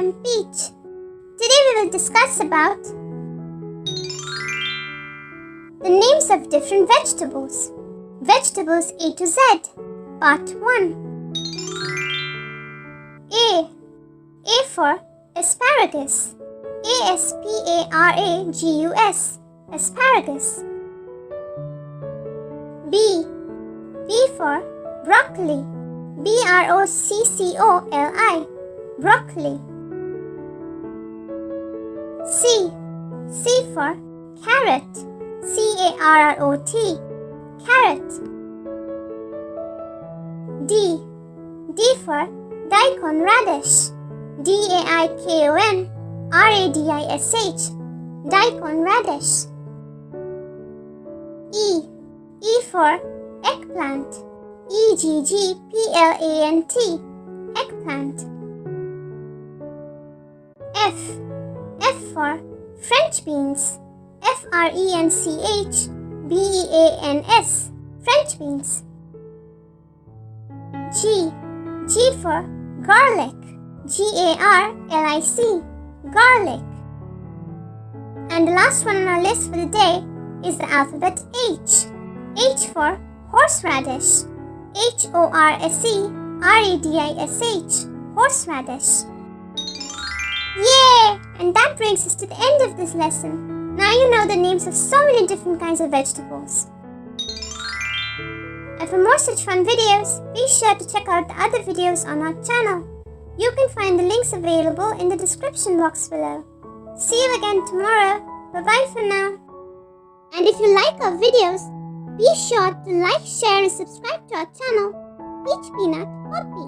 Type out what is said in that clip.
am Peach. Today we will discuss about the names of different vegetables. Vegetables A to Z. Part 1. A for asparagus. A-S-P-A-R-A-G-U-S. Asparagus. B for broccoli. B-R-O-C-C-O-L-I. Broccoli. C for carrot. C-A-R-R-O-T. Carrot. D for daikon radish. D-A-I-K-O-N R-A-D-I-S-H. Daikon radish. E for eggplant. E-G-G-P-L-A-N-T. Eggplant. F for French beans. F-R-E-N-C-H-B-E-A-N-S. French beans. G for garlic. G-A-R-L-I-C. Garlic. And the last one on our list for the day is the alphabet H. H for horseradish. H-O-R-S-E-R-A-D-I-S-H. Horseradish. Yay! And that brings us to the end of this lesson. Now you know the names of so many different kinds of vegetables. And for more such fun videos, be sure to check out the other videos on our channel. You can find the links available in the description box below. See you again tomorrow. Bye-bye for now. And if you like our videos, be sure to like, share and subscribe to our channel, Peach Peanut Poppy.